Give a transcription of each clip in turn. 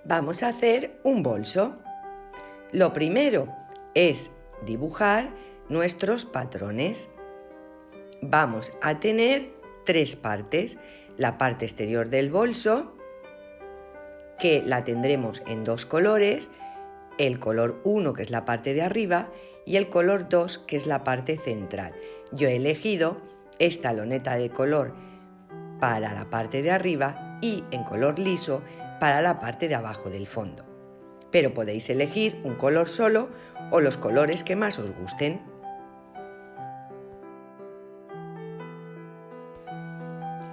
Vamos a hacer un bolso. Lo primero es dibujar nuestros patrones. Vamos a tener tres partes. La parte exterior del bolso, que la tendremos en dos colores, el color 1, que es la parte de arriba, y el color 2, que es la parte central. Yo he elegido esta loneta de color para la parte de arriba y en color liso para la parte de abajo del fondo. Pero podéis elegir un color solo o los colores que más os gusten.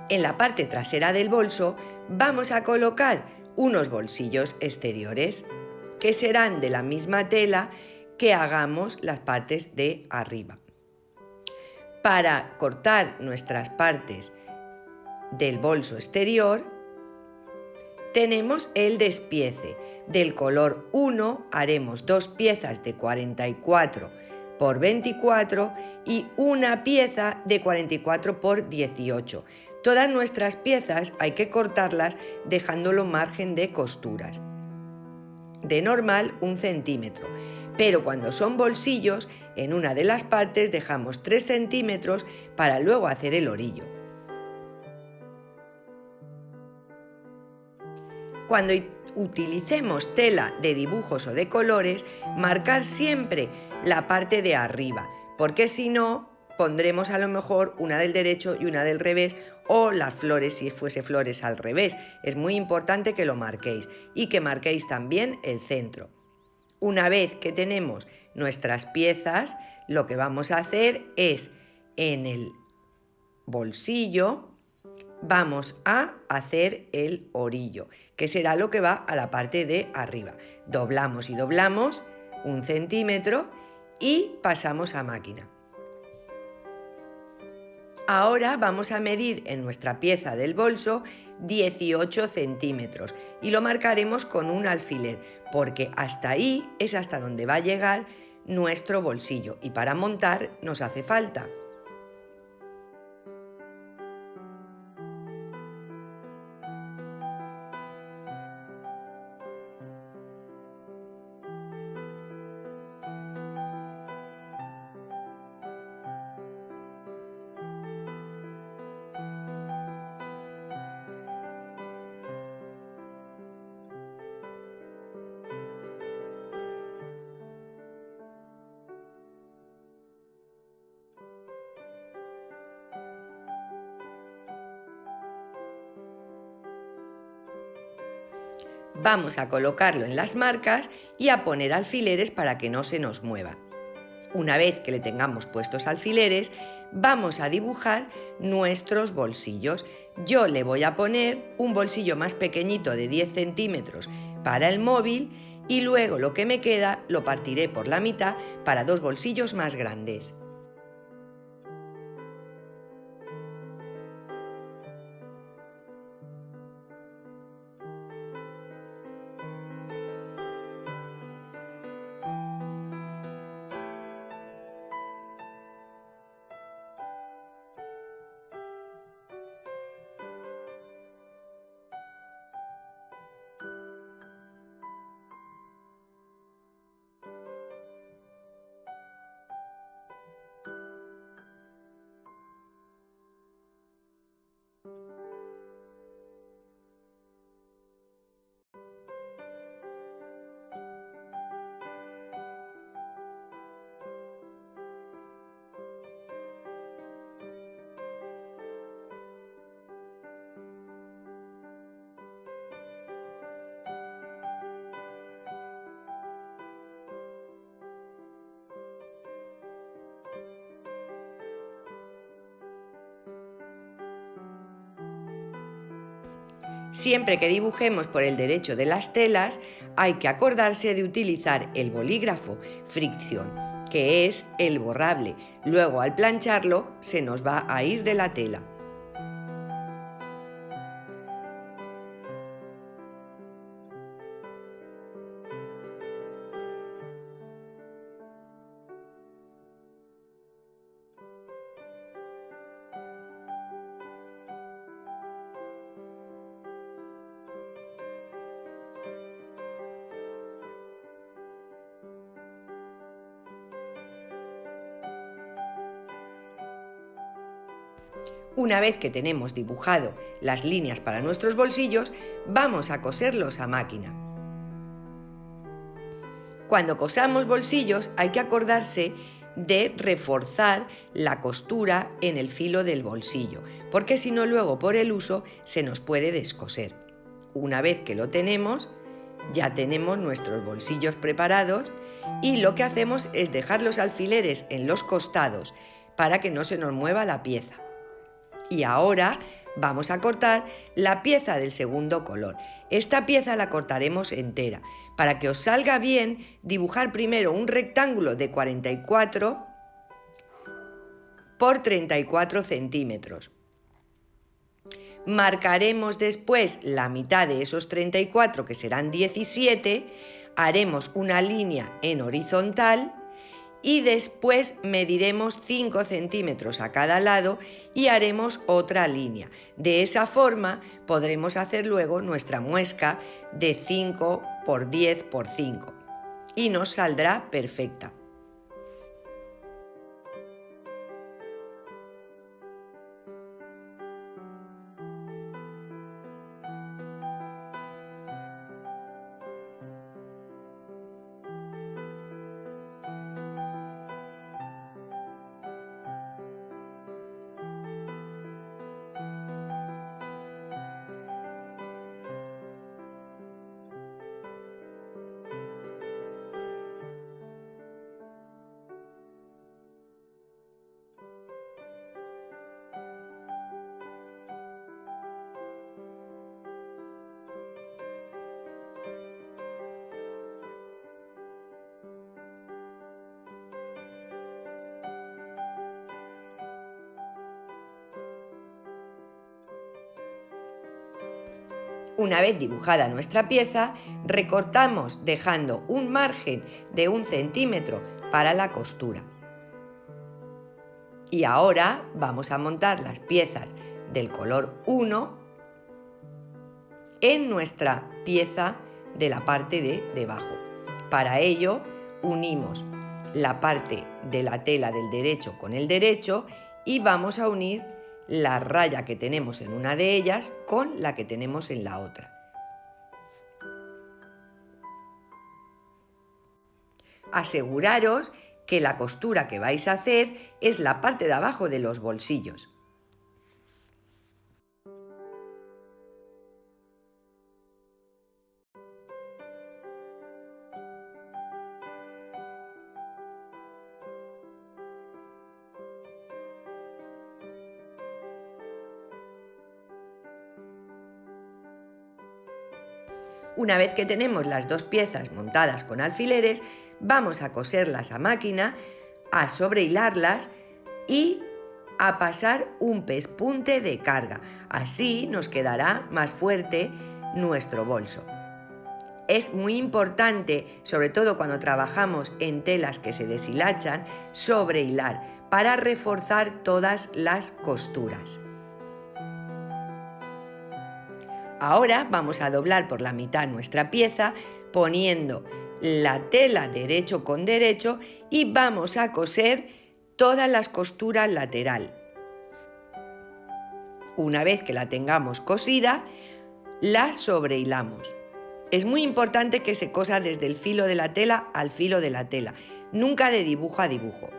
En la parte trasera del bolso vamos a colocar unos bolsillos exteriores que serán de la misma tela que hagamos las partes de arriba. Para cortar nuestras partes del bolso exterior tenemos el despiece. Del color 1 haremos dos piezas de 44 por 24 y una pieza de 44 por 18. Todas nuestras piezas hay que cortarlas dejándolo margen de costuras. De normal 1 centímetro, pero cuando son bolsillos, en una de las partes dejamos 3 centímetros para luego hacer el orillo. Cuando utilicemos tela de dibujos o de colores, marcar siempre la parte de arriba, porque si no, pondremos a lo mejor una del derecho y una del revés, o las flores si fuese flores al revés. Es muy importante que lo marquéis y que marquéis también el centro. Una vez que tenemos nuestras piezas, lo que vamos a hacer es en el bolsillo vamos a hacer el orillo, que será lo que va a la parte de arriba. Doblamos y doblamos 1 centímetro y pasamos a máquina. Ahora vamos a medir en nuestra pieza del bolso 18 centímetros y lo marcaremos con un alfiler, porque hasta ahí es hasta donde va a llegar nuestro bolsillo y para montar nos hace falta. Vamos a colocarlo en las marcas y a poner alfileres para que no se nos mueva. Una vez que le tengamos puestos alfileres, vamos a dibujar nuestros bolsillos. Yo le voy a poner un bolsillo más pequeñito de 10 centímetros para el móvil y luego lo que me queda lo partiré por la mitad para dos bolsillos más grandes. Siempre que dibujemos por el derecho de las telas, hay que acordarse de utilizar el bolígrafo fricción, que es el borrable. Luego al plancharlo se nos va a ir de la tela. Una vez que tenemos dibujado las líneas para nuestros bolsillos, vamos a coserlos a máquina. Cuando cosamos bolsillos hay que acordarse de reforzar la costura en el filo del bolsillo, porque si no luego por el uso se nos puede descoser. Una vez que lo tenemos, ya tenemos nuestros bolsillos preparados y lo que hacemos es dejar los alfileres en los costados para que no se nos mueva la pieza. Y ahora vamos a cortar la pieza del segundo color. Esta pieza la cortaremos entera. Para que os salga bien, dibujar primero un rectángulo de 44 por 34 centímetros. Marcaremos después la mitad de esos 34, que serán 17, haremos una línea en horizontal y después mediremos 5 centímetros a cada lado y haremos otra línea. De esa forma podremos hacer luego nuestra muesca de 5 por 10 por 5 y nos saldrá perfecta. Una vez dibujada nuestra pieza, recortamos dejando un margen de 1 centímetro para la costura. Y ahora vamos a montar las piezas del color 1 en nuestra pieza de la parte de debajo. Para ello unimos la parte de la tela del derecho con el derecho y vamos a unir la raya que tenemos en una de ellas con la que tenemos en la otra. Aseguraros que la costura que vais a hacer es la parte de abajo de los bolsillos. Una vez que tenemos las dos piezas montadas con alfileres, vamos a coserlas a máquina, a sobrehilarlas y a pasar un pespunte de carga. Así nos quedará más fuerte nuestro bolso. Es muy importante, sobre todo cuando trabajamos en telas que se deshilachan, sobrehilar para reforzar todas las costuras. Ahora vamos a doblar por la mitad nuestra pieza poniendo la tela derecho con derecho y vamos a coser todas las costuras lateral. Una vez que la tengamos cosida, la sobrehilamos. Es muy importante que se cosa desde el filo de la tela al filo de la tela, nunca de dibujo a dibujo.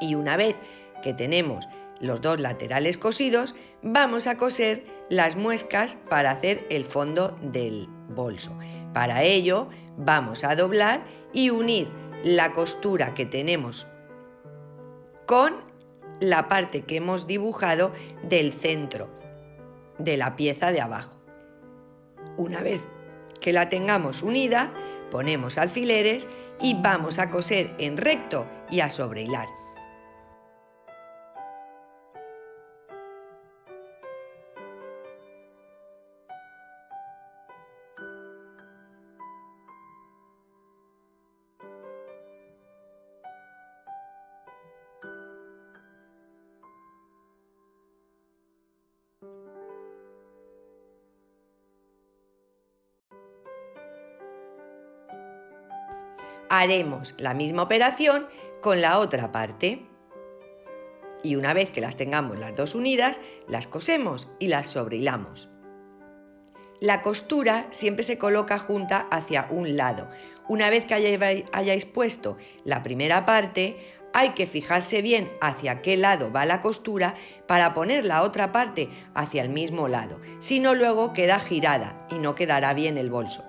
Y una vez que tenemos los dos laterales cosidos, vamos a coser las muescas para hacer el fondo del bolso. Para ello vamos a doblar y unir la costura que tenemos con la parte que hemos dibujado del centro de la pieza de abajo. Una vez que la tengamos unida, ponemos alfileres y vamos a coser en recto y a sobrehilar. Haremos la misma operación con la otra parte Y una vez que las tengamos las dos unidas, las cosemos y las sobrehilamos. La costura siempre se coloca junta hacia un lado. Una vez que hayáis puesto la primera parte, hay que fijarse bien hacia qué lado va la costura para poner la otra parte hacia el mismo lado. Si no, luego queda girada y no quedará bien el bolso.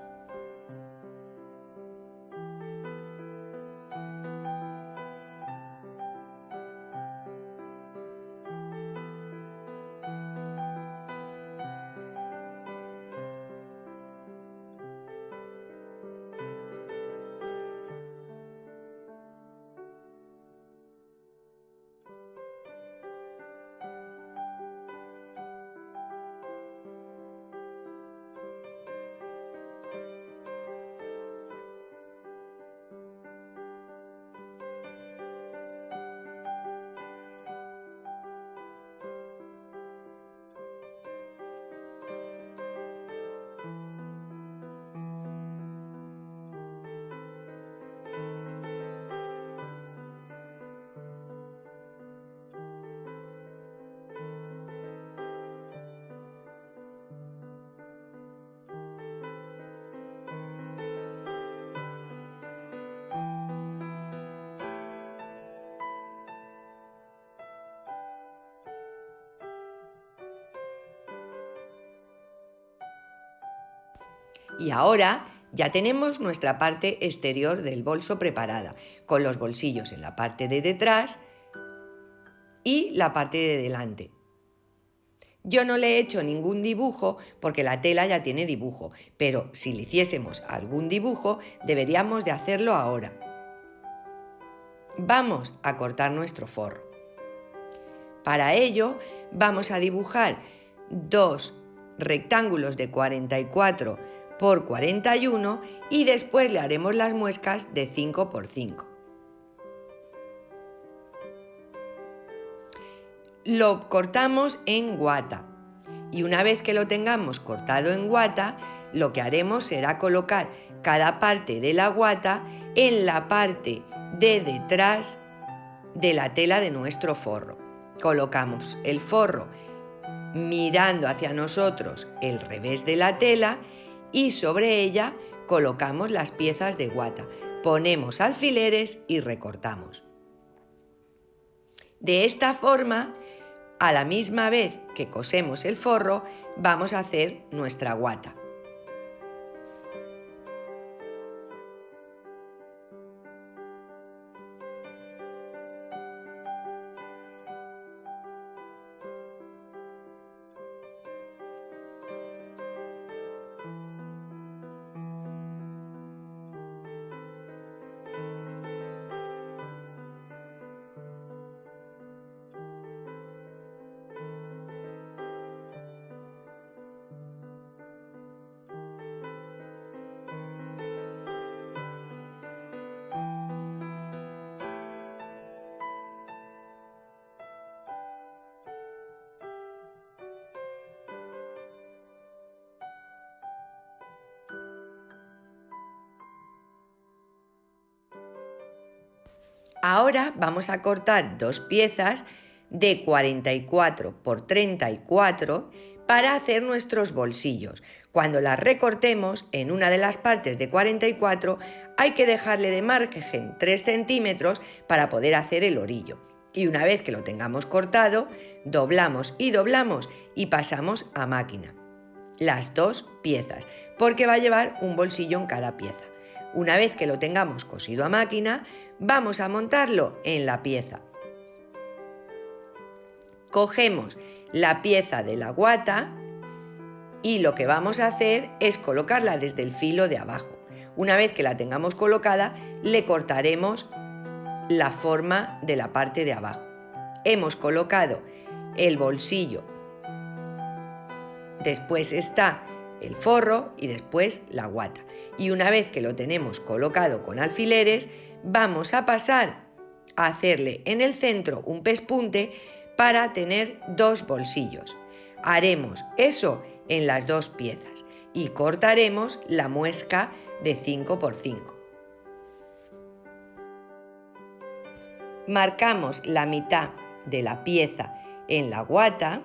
Y ahora ya tenemos nuestra parte exterior del bolso preparada, con los bolsillos en la parte de detrás y la parte de delante. Yo no le he hecho ningún dibujo porque la tela ya tiene dibujo, pero si le hiciésemos algún dibujo deberíamos de hacerlo ahora. Vamos a cortar nuestro forro. Para ello vamos a dibujar dos rectángulos de 44 por 41 y después le haremos las muescas de 5 por 5. Lo cortamos en guata y una vez que lo tengamos cortado en guata, lo que haremos será colocar cada parte de la guata en la parte de detrás de la tela de nuestro forro. Colocamos el forro mirando hacia nosotros el revés de la tela y sobre ella colocamos las piezas de guata, ponemos alfileres y recortamos. De esta forma, a la misma vez que cosemos el forro, vamos a hacer nuestra guata. Ahora vamos a cortar dos piezas de 44 por 34 para hacer nuestros bolsillos. Cuando las recortemos en una de las partes de 44 hay que dejarle de margen 3 centímetros para poder hacer el orillo. Y una vez que lo tengamos cortado, doblamos y pasamos a máquina las dos piezas, porque va a llevar un bolsillo en cada pieza. Una vez que lo tengamos cosido a máquina, vamos a montarlo en la pieza. Cogemos la pieza de la guata y lo que vamos a hacer es colocarla desde el filo de abajo. Una vez que la tengamos colocada, le cortaremos la forma de la parte de abajo. Hemos colocado el bolsillo, después está el forro y después la guata. Y una vez que lo tenemos colocado con alfileres, vamos a pasar a hacerle en el centro un pespunte para tener dos bolsillos. Haremos eso en las dos piezas y cortaremos la muesca de 5 por 5. Marcamos la mitad de la pieza en la guata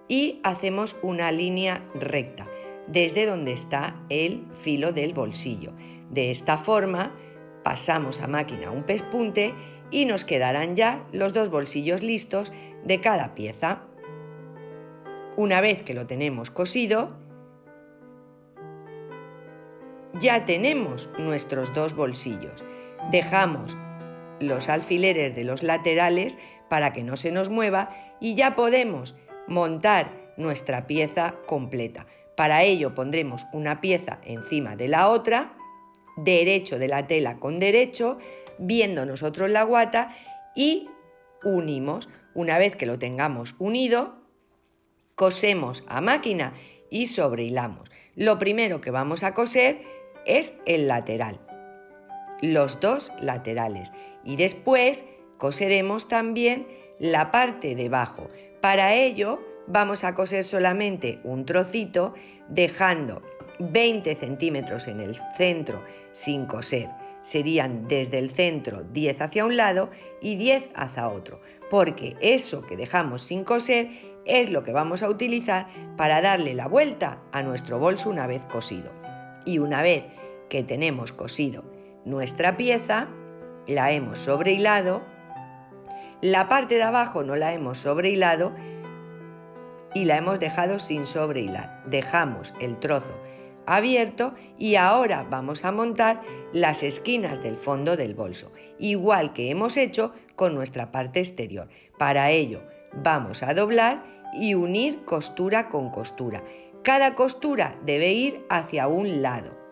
y hacemos una línea recta desde donde está el filo del bolsillo. De esta forma pasamos a máquina un pespunte y nos quedarán ya los dos bolsillos listos de cada pieza. Una vez que lo tenemos cosido, ya tenemos nuestros dos bolsillos. Dejamos los alfileres de los laterales para que no se nos mueva y ya podemos montar nuestra pieza completa. Para ello pondremos una pieza encima de la otra, derecho de la tela con derecho, viendo nosotros la guata y unimos. Una vez que lo tengamos unido, cosemos a máquina y sobrehilamos. Lo primero que vamos a coser es el lateral, los dos laterales, y después coseremos también la parte de abajo. Para ello vamos a coser solamente un trocito, dejando 20 centímetros en el centro sin coser. Serían desde el centro 10 hacia un lado y 10 hacia otro, porque eso que dejamos sin coser es lo que vamos a utilizar para darle la vuelta a nuestro bolso una vez cosido. Y una vez que tenemos cosido nuestra pieza, la hemos sobrehilado, la parte de abajo no la hemos sobrehilado y la hemos dejado sin sobrehilar. Dejamos el trozo abierto y ahora vamos a montar las esquinas del fondo del bolso, igual que hemos hecho con nuestra parte exterior. Para ello vamos a doblar y unir costura con costura. Cada costura debe ir hacia un lado.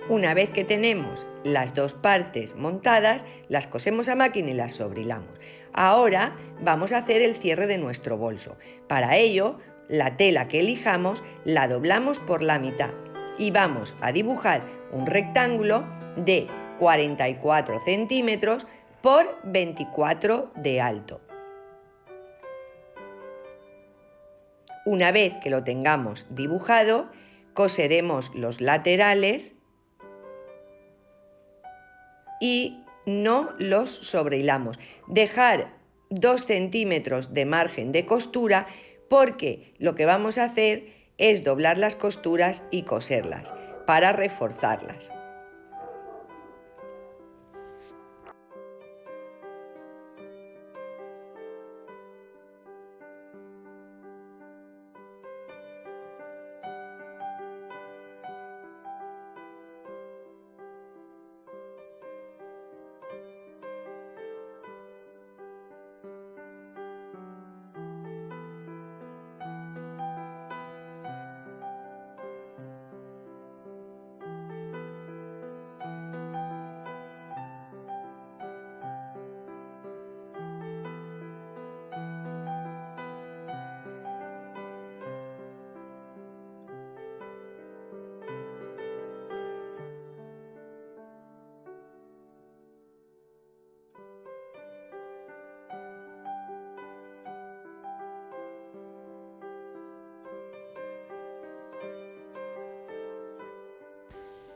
Una vez que tenemos las dos partes montadas, las cosemos a máquina y las sobrehilamos. Ahora vamos a hacer el cierre de nuestro bolso. Para ello, la tela que elijamos la doblamos por la mitad y vamos a dibujar un rectángulo de 44 centímetros por 24 de alto. Una vez que lo tengamos dibujado, coseremos los laterales y no los sobrehilamos. Dejar 2 centímetros de margen de costura porque lo que vamos a hacer es doblar las costuras y coserlas para reforzarlas.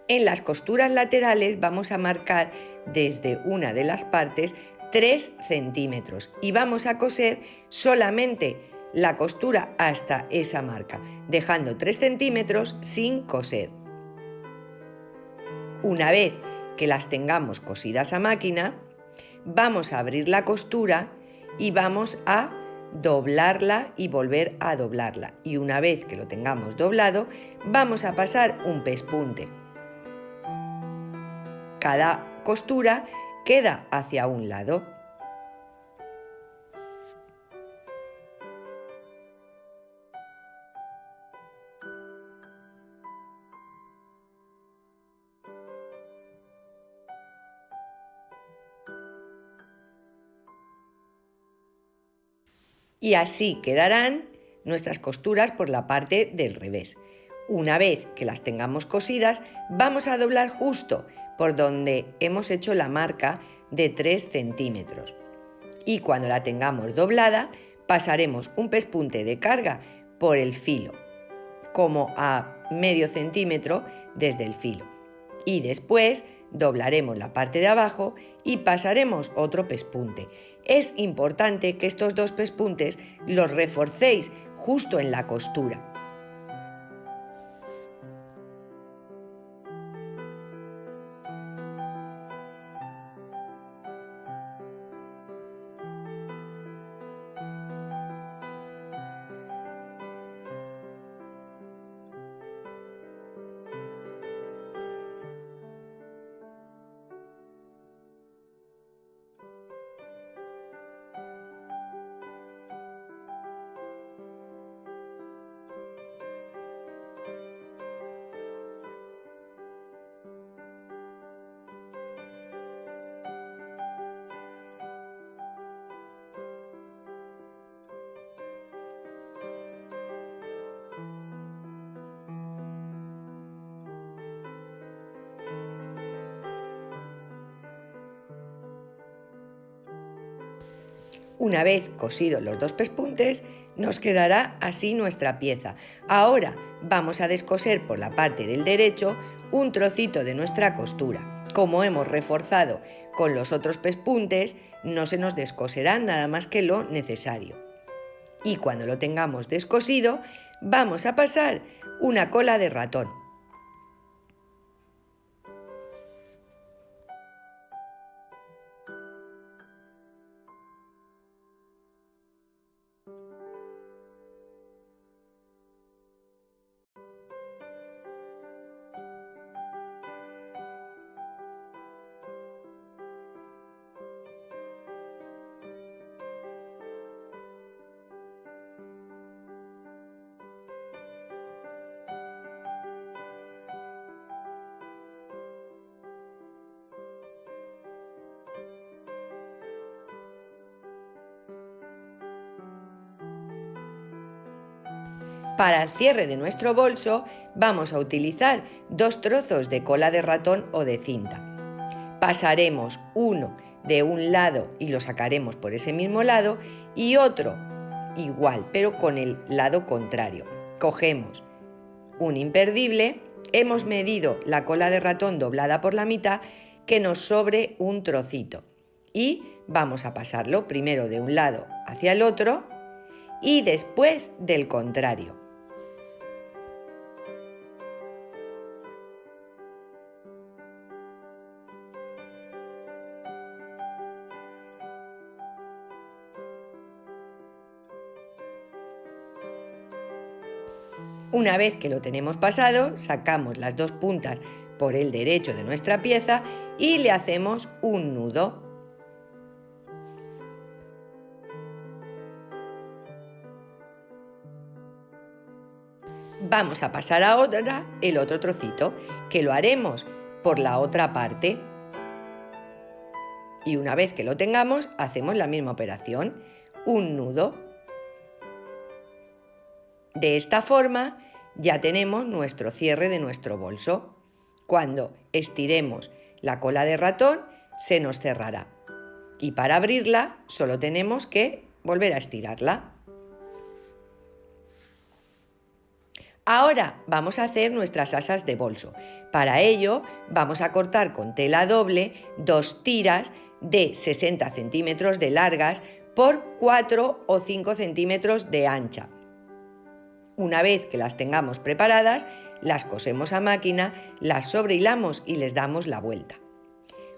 En las costuras laterales vamos a marcar desde una de las partes 3 centímetros y vamos a coser solamente la costura hasta esa marca, dejando 3 centímetros sin coser. Una vez que las tengamos cosidas a máquina, vamos a abrir la costura y vamos a doblarla y volver a doblarla. Y una vez que lo tengamos doblado, vamos a pasar un pespunte. Cada costura queda hacia un lado. Y así quedarán nuestras costuras por la parte del revés. Una vez que las tengamos cosidas, vamos a doblar justo por donde hemos hecho la marca de 3 centímetros. Y cuando la tengamos doblada, pasaremos un pespunte de carga por el filo, como a medio centímetro desde el filo. Y después doblaremos la parte de abajo y pasaremos otro pespunte. Es importante que estos 2 pespuntes los reforcéis justo en la costura. Una vez cosidos los 2 pespuntes, nos quedará así nuestra pieza. Ahora vamos a descoser por la parte del derecho un trocito de nuestra costura. Como hemos reforzado con los otros pespuntes, no se nos descoserá nada más que lo necesario. Y cuando lo tengamos descosido, vamos a pasar una cola de ratón. Para el cierre de nuestro bolso vamos a utilizar 2 trozos de cola de ratón o de cinta. Pasaremos uno de un lado y lo sacaremos por ese mismo lado y otro igual, pero con el lado contrario. Cogemos un imperdible, hemos medido la cola de ratón doblada por la mitad, que nos sobre un trocito y vamos a pasarlo primero de un lado hacia el otro y después del contrario. Una vez que lo tenemos pasado, sacamos las 2 puntas por el derecho de nuestra pieza y le hacemos un nudo. Vamos a pasar ahora el otro trocito, que lo haremos por la otra parte. Y una vez que lo tengamos, hacemos la misma operación, un nudo. De esta forma ya tenemos nuestro cierre de nuestro bolso. Cuando estiremos la cola de ratón, se nos cerrará. Y para abrirla solo tenemos que volver a estirarla. Ahora vamos a hacer nuestras asas de bolso. Para ello vamos a cortar con tela doble 2 tiras de 60 centímetros de largas por 4 o 5 centímetros de ancha. Una vez que las tengamos preparadas, las cosemos a máquina, las sobrehilamos y les damos la vuelta.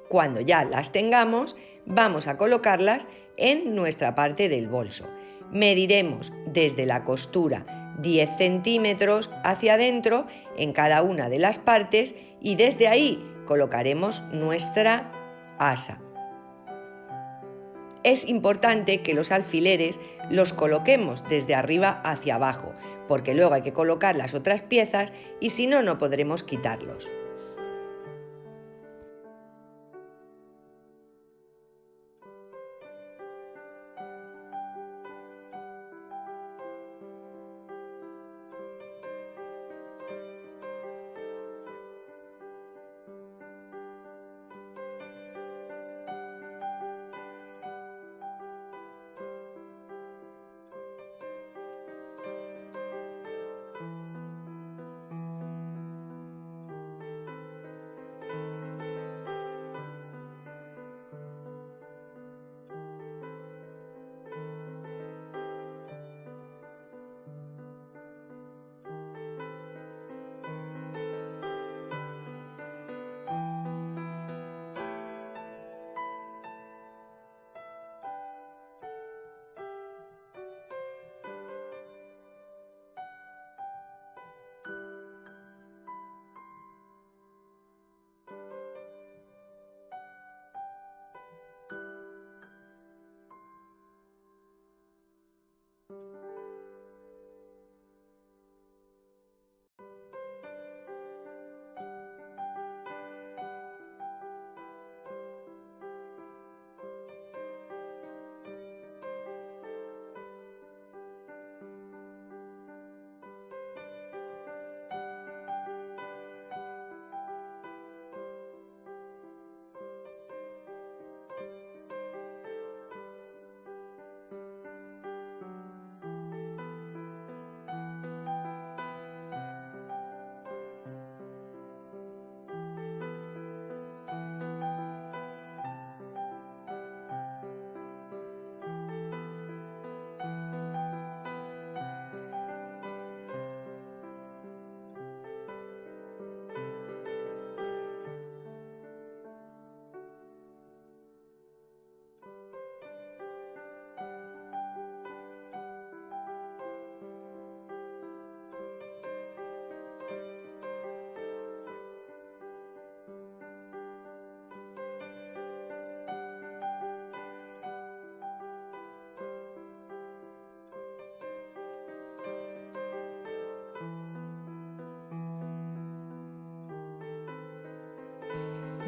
Cuando ya las tengamos, vamos a colocarlas en nuestra parte del bolso. Mediremos desde la costura 10 centímetros hacia adentro en cada una de las partes y desde ahí colocaremos nuestra asa. Es importante que los alfileres los coloquemos desde arriba hacia abajo, porque luego hay que colocar las otras piezas y si no, no podremos quitarlos.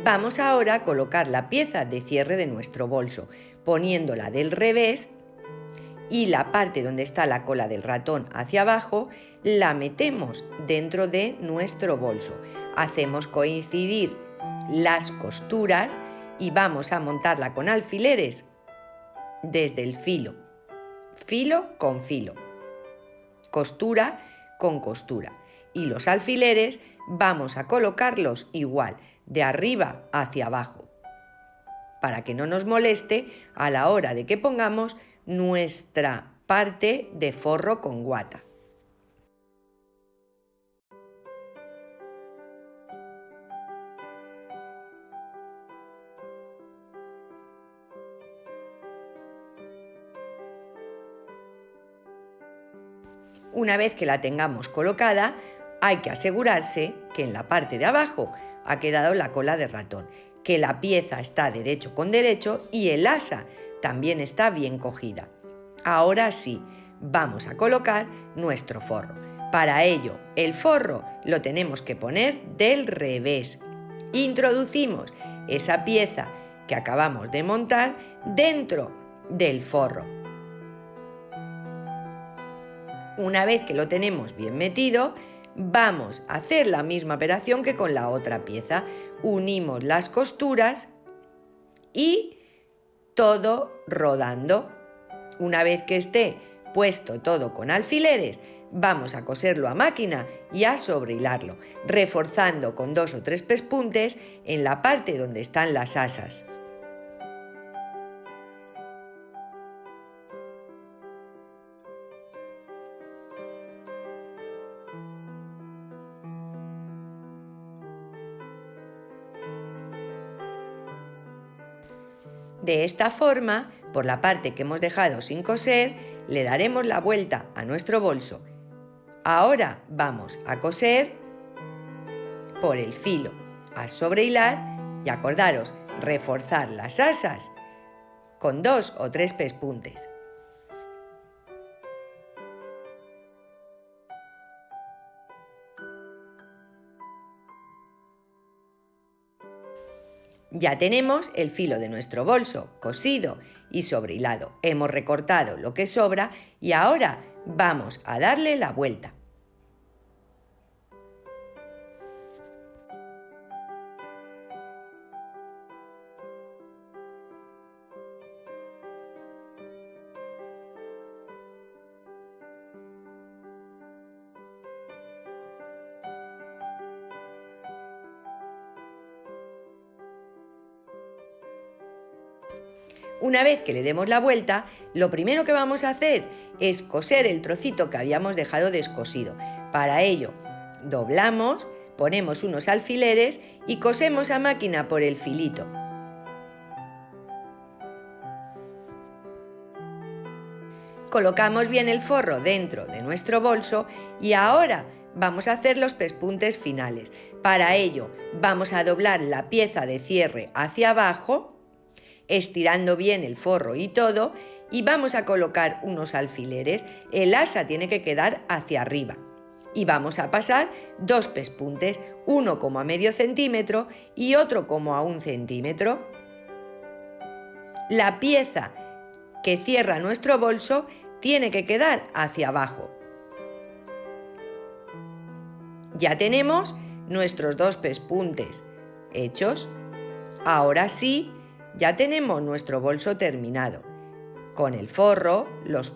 Vamos ahora a colocar la pieza de cierre de nuestro bolso, poniéndola del revés y la parte donde está la cola del ratón hacia abajo la metemos dentro de nuestro bolso. Hacemos coincidir las costuras y vamos a montarla con alfileres desde el filo, filo con filo, costura con costura. Y los alfileres vamos a colocarlos igual, de arriba hacia abajo, para que no nos moleste a la hora de que pongamos nuestra parte de forro con guata. Una vez que la tengamos colocada, hay que asegurarse que en la parte de abajo ha quedado la cola de ratón, que la pieza está derecho con derecho y el asa también está bien cogida. Ahora sí, vamos a colocar nuestro forro. Para ello, el forro lo tenemos que poner del revés. Introducimos esa pieza que acabamos de montar dentro del forro. Una vez que lo tenemos bien metido, vamos a hacer la misma operación que con la otra pieza. Unimos las costuras y todo rodando. Una vez que esté puesto todo con alfileres, vamos a coserlo a máquina y a sobrehilarlo, reforzando con 2 o 3 pespuntes en la parte donde están las asas. De esta forma, por la parte que hemos dejado sin coser, le daremos la vuelta a nuestro bolso. Ahora vamos a coser por el filo, a sobrehilar y acordaros, reforzar las asas con 2 o 3 pespuntes. Ya tenemos el filo de nuestro bolso cosido y sobrehilado. Hemos recortado lo que sobra y ahora vamos a darle la vuelta. Una vez que le demos la vuelta, lo primero que vamos a hacer es coser el trocito que habíamos dejado descosido. Para ello, doblamos, ponemos unos alfileres y cosemos a máquina por el filito. Colocamos bien el forro dentro de nuestro bolso y ahora vamos a hacer los pespuntes finales. Para ello, vamos a doblar la pieza de cierre hacia abajo, estirando bien el forro y todo, y vamos a colocar unos alfileres. El asa tiene que quedar hacia arriba y vamos a pasar 2 pespuntes, uno como a medio centímetro y otro como a 1 centímetro. La pieza que cierra nuestro bolso tiene que quedar hacia abajo. Ya tenemos nuestros 2 pespuntes hechos. Ahora sí, ya tenemos nuestro bolso terminado, con el forro, los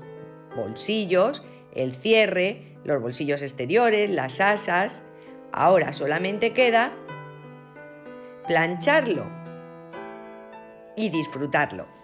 bolsillos, el cierre, los bolsillos exteriores, las asas. Ahora solamente queda plancharlo y disfrutarlo.